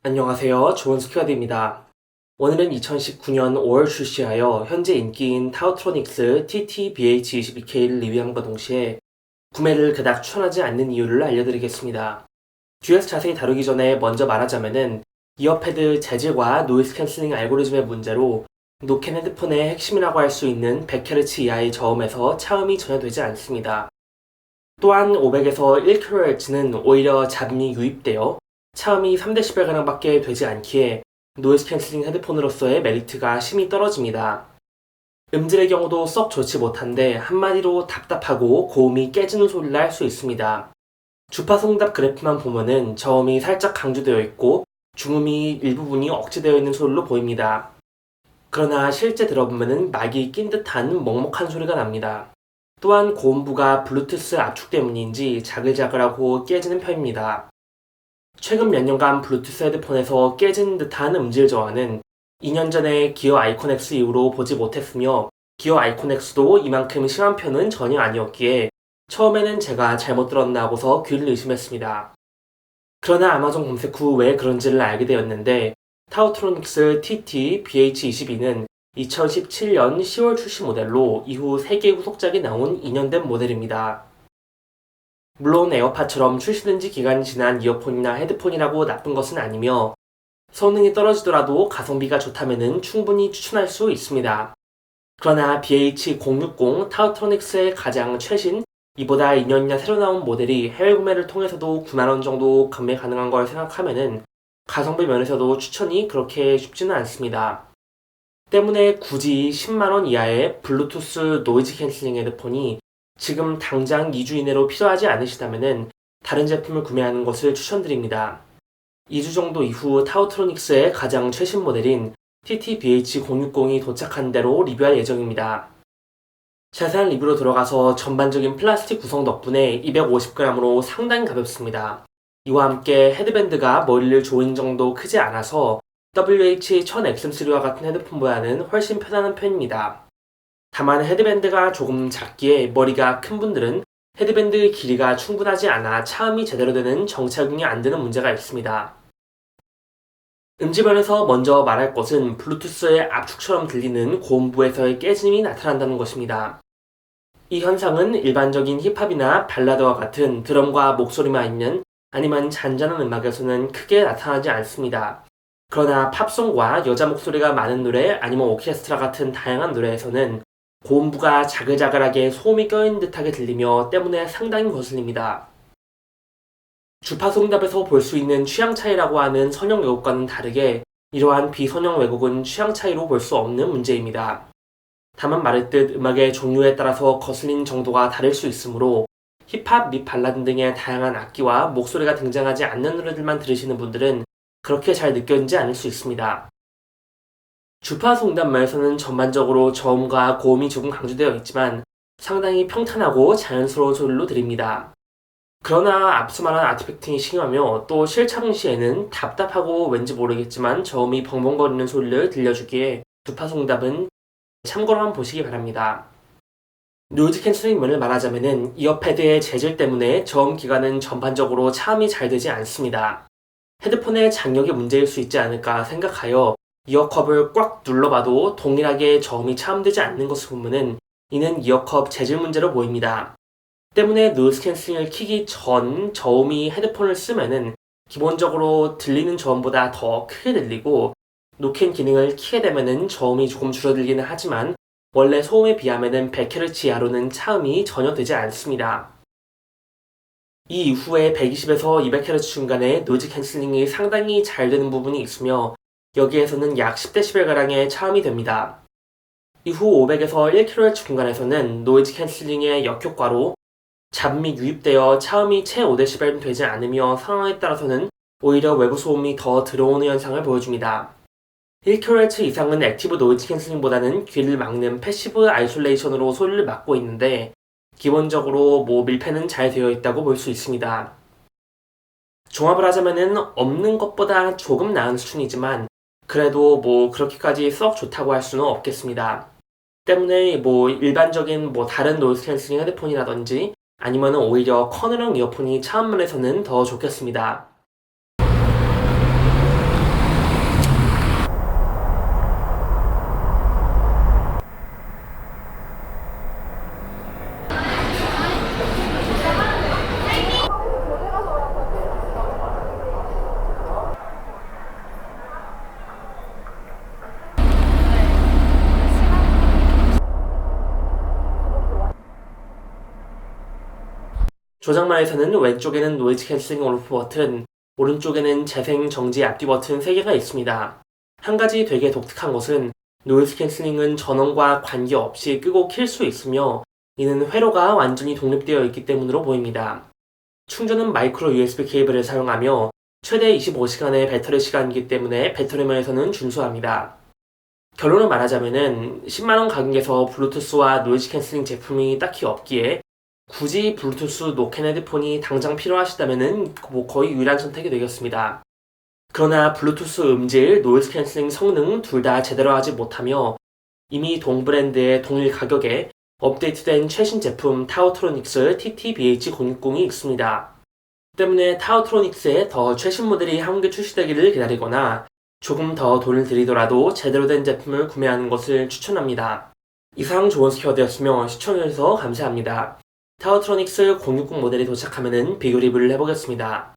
안녕하세요. 좋은 스튜어드입니다. 오늘은 2019년 5월 출시하여 현재 인기인 타우트로닉스 TT-BH22K를 리뷰함과 동시에 구매를 그닥 추천하지 않는 이유를 알려드리겠습니다. 뒤에서 자세히 다루기 전에 먼저 말하자면은 이어패드 재질과 노이즈 캔슬링 알고리즘의 문제로 노캔 헤드폰의 핵심이라고 할 수 있는 100Hz 이하의 저음에서 차음이 전혀 되지 않습니다. 또한 500에서 1kHz는 오히려 잡음이 유입되어 차음이 3dB가량밖에 되지 않기에 노이즈 캔슬링 헤드폰으로서의 메리트가 심히 떨어집니다. 음질의 경우도 썩 좋지 못한데 한마디로 답답하고 고음이 깨지는 소리를 할 수 있습니다. 주파수 응답 그래프만 보면은 저음이 살짝 강조되어 있고 중음이 일부분이 억제되어 있는 소리로 보입니다. 그러나 실제 들어보면은 막이 낀 듯한 먹먹한 소리가 납니다. 또한 고음부가 블루투스 압축 때문인지 자글자글하고 깨지는 편입니다. 최근 몇 년간 블루투스 헤드폰에서 깨지는 듯한 음질 저하는 2년 전에 기어 아이콘 X 이후로 보지 못했으며 기어 아이콘 X도 이만큼 심한 편은 전혀 아니었기에 처음에는 제가 잘못 들었나 하고서 귀를 의심했습니다. 그러나 아마존 검색 후 왜 그런지를 알게 되었는데 타우트로닉스 TT-BH22는 2017년 10월 출시 모델로 이후 3개의 후속작이 나온 2년 된 모델입니다. 물론 에어팟처럼 출시된 지 기간이 지난 이어폰이나 헤드폰이라고 나쁜 것은 아니며 성능이 떨어지더라도 가성비가 좋다면 충분히 추천할 수 있습니다. 그러나 BH060 타우트로닉스의 가장 최신 이보다 2년이나 새로 나온 모델이 해외 구매를 통해서도 9만원 정도 판매 가능한 걸 생각하면 가성비 면에서도 추천이 그렇게 쉽지는 않습니다. 때문에 굳이 10만원 이하의 블루투스 노이즈 캔슬링 헤드폰이 지금 당장 2주 이내로 필요하지 않으시다면 다른 제품을 구매하는 것을 추천드립니다. 2주 정도 이후 타우트로닉스의 가장 최신 모델인 TT-BH060이 도착한 대로 리뷰할 예정입니다. 자세한 리뷰로 들어가서 전반적인 플라스틱 구성 덕분에 250g으로 상당히 가볍습니다. 이와 함께 헤드밴드가 머리를 조이는 정도 크지 않아서 WH-1000XM3와 같은 헤드폰보다는 훨씬 편안한 편입니다. 다만 헤드밴드가 조금 작기에 머리가 큰 분들은 헤드밴드의 길이가 충분하지 않아 차음이 제대로 되는 정착용이 안 되는 문제가 있습니다. 음질면에서 먼저 말할 것은 블루투스의 압축처럼 들리는 고음부에서의 깨짐이 나타난다는 것입니다. 이 현상은 일반적인 힙합이나 발라드와 같은 드럼과 목소리만 있는 아니면 잔잔한 음악에서는 크게 나타나지 않습니다. 그러나 팝송과 여자 목소리가 많은 노래 아니면 오케스트라 같은 다양한 노래에서는 고음부가 자글자글하게 소음이 껴있는 듯하게 들리며 때문에 상당히 거슬립니다. 주파수 응답에서 볼 수 있는 취향 차이라고 하는 선형 왜곡과는 다르게 이러한 비선형 왜곡은 취향 차이로 볼 수 없는 문제입니다. 다만 말했듯 음악의 종류에 따라서 거슬리는 정도가 다를 수 있으므로 힙합 및 발라드 등의 다양한 악기와 목소리가 등장하지 않는 노래들만 들으시는 분들은 그렇게 잘 느껴지지 않을 수 있습니다. 주파수 응답말에서는 전반적으로 저음과 고음이 조금 강조되어 있지만 상당히 평탄하고 자연스러운 소리로 들립니다. 그러나 앞서 말한 아티팩팅이 심하며 또 실착 시에는 답답하고 왠지 모르겠지만 저음이 벙벙거리는 소리를 들려주기에 주파수 응답은 참고로만 보시기 바랍니다. 노이즈 캔슬링 면을 말하자면 이어패드의 재질 때문에 저음 기관은 전반적으로 차음이 잘 되지 않습니다. 헤드폰의 장력이 문제일 수 있지 않을까 생각하여 이어컵을 꽉 눌러봐도 동일하게 저음이 차음되지 않는 것을 보면은 이는 이어컵 재질 문제로 보입니다. 때문에 노이즈 캔슬링을 키기 전 저음이 헤드폰을 쓰면은 기본적으로 들리는 저음보다 더 크게 들리고 노캔 기능을 키게 되면은 저음이 조금 줄어들기는 하지만 원래 소음에 비하면은 100Hz 이하로는 차음이 전혀 되지 않습니다. 이 이후에 120에서 200Hz 중간에 노이즈 캔슬링이 상당히 잘 되는 부분이 있으며 여기에서는 약 10dB가량의 차음이 됩니다. 이후 500에서 1kHz 중간에서는 노이즈 캔슬링의 역효과로 잡음이 유입되어 차음이 채 5dB는 되지 않으며 상황에 따라서는 오히려 외부 소음이 더 들어오는 현상을 보여줍니다. 1kHz 이상은 액티브 노이즈 캔슬링보다는 귀를 막는 패시브 아이솔레이션으로 소리를 막고 있는데 기본적으로 밀폐는 잘 되어 있다고 볼 수 있습니다. 종합을 하자면은 없는 것보다 조금 나은 수준이지만 그래도 그렇게까지 썩 좋다고 할 수는 없겠습니다. 때문에 일반적인 다른 노이즈 캔슬링 헤드폰이라든지 아니면 오히려 커널형 이어폰이 차음면에서는 더 좋겠습니다. 조작말에서는 왼쪽에는 노이즈 캔슬링 온오프 버튼, 오른쪽에는 재생, 정지, 앞뒤 버튼 3개가 있습니다. 한 가지 되게 독특한 것은 노이즈 캔슬링은 전원과 관계없이 끄고 킬 수 있으며 이는 회로가 완전히 독립되어 있기 때문으로 보입니다. 충전은 마이크로 USB 케이블을 사용하며 최대 25시간의 배터리 시간이기 때문에 배터리면에서는 준수합니다. 결론을 말하자면은 10만원 가격에서 블루투스와 노이즈 캔슬링 제품이 딱히 없기에 굳이 블루투스 노캔 헤드폰이 당장 필요하시다면은 거의 유일한 선택이 되겠습니다. 그러나 블루투스 음질, 노이즈 캔슬링 성능 둘 다 제대로 하지 못하며 이미 동 브랜드의 동일 가격에 업데이트된 최신 제품 타우트로닉스 TT-BH060이 있습니다. 때문에 타우트로닉스의 더 최신 모델이 한국에 출시되기를 기다리거나 조금 더 돈을 들이더라도 제대로 된 제품을 구매하는 것을 추천합니다. 이상 좋은 스퀘어되었으며 시청해주셔서 감사합니다. 타우트로닉스 060 모델이 도착하면 비교 리뷰를 해보겠습니다.